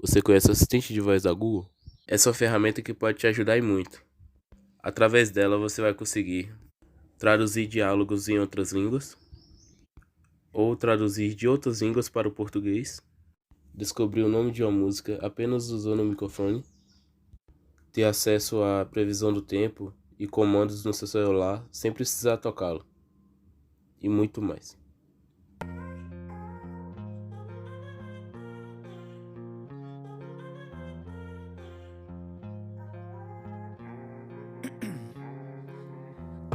Você conhece o assistente de voz da Google? Essa é uma ferramenta que pode te ajudar e muito. Através dela você vai conseguir traduzir diálogos em outras línguas, ou traduzir de outras línguas para o português, descobrir o nome de uma música apenas usando o microfone, ter acesso à previsão do tempo e comandos no seu celular sem precisar tocá-lo, e muito mais.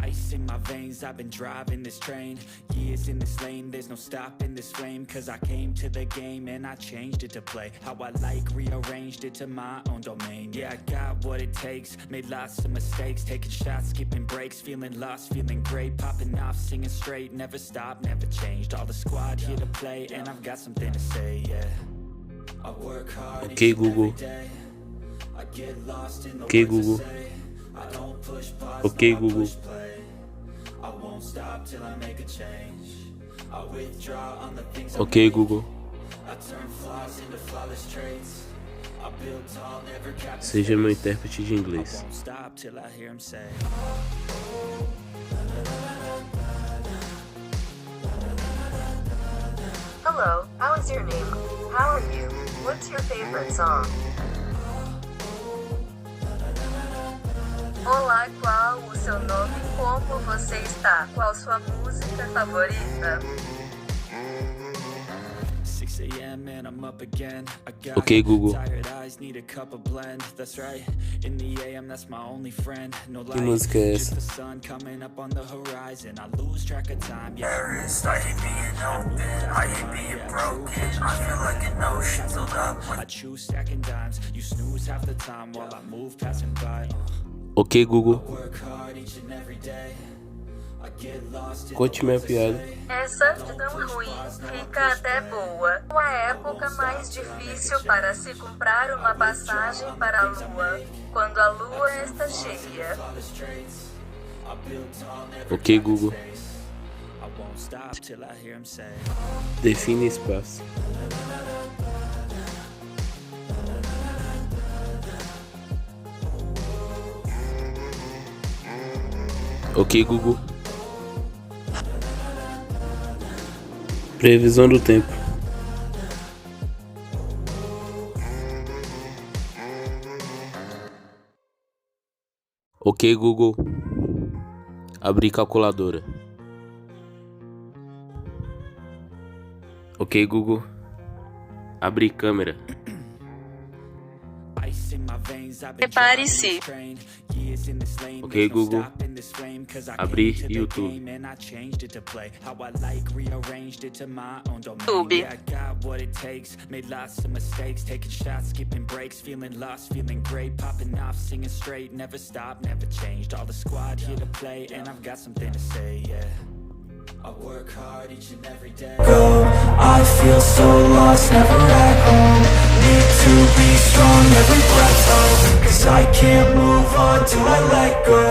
Ice in my veins, I've been driving this train. Years in this lane, there's no stopping this flame. Cause I came to the game and I changed it to play how I like, rearranged it to my own domain. Yeah, I got what it takes, made lots of mistakes, taking shots, skipping breaks, feeling lost, feeling great, popping off, singing straight, never stopped, never changed. All the squad here to play and I've got something to say, yeah. I work hard Ok, Google. I get lost in the Ok, Google. I don't push pause, Ok, no, I Google. push play. I won't stop till I make a change. I withdraw on the things I Ok, Google. I turn flaws into flawless traits. I build tall, never cap. Seja meu intérprete de I inglês. won't stop till I hear him say. Hello, how is your name? How are you? What's your favorite song? Olá, qual o seu nome? Como você está? Qual sua música favorita? 6 a.m. and I'm up again. I got Ok, Google. tired eyes, need a cup of blend. That's right. In the AM, that's my only friend. No light, música é just essa? the sun coming up on the horizon. I lose track of time. Yeah, I hate being open, I hate being broken. I feel like an ocean filled up. I choose stacking dimes. You snooze half the time while I move passing by. Ok, Google. Work hard each and every day. I get lost in Conte minha piada. Essa de tão ruim fica até boa. Uma época mais difícil para se comprar uma passagem para a lua, quando a lua está cheia. Ok, Google. I won't stop till I hear him say. Define espaço. Ok, Google. Previsão do tempo. Ok, Google. Abrir calculadora. Ok, Google. Abrir câmera. Ice in my veins, I've been Prepare-se. train. Years in this lane, Ok, there's no Google. stopping this flame. Cause I Abrir came to the YouTube. game and I changed it to play how I like, rearranged it to my own domain. YouTube. Yeah, I got what it takes, made lots of mistakes, taking shots, skipping breaks, feeling lost, feeling great, popping off, singing straight, never stopped, never changed. All the squad here to play and I've got something to say, yeah. I work hard each and every day. Go, I feel so lost, never at home. Need to be strong, every breath hold. Cause I can't move on till I let go.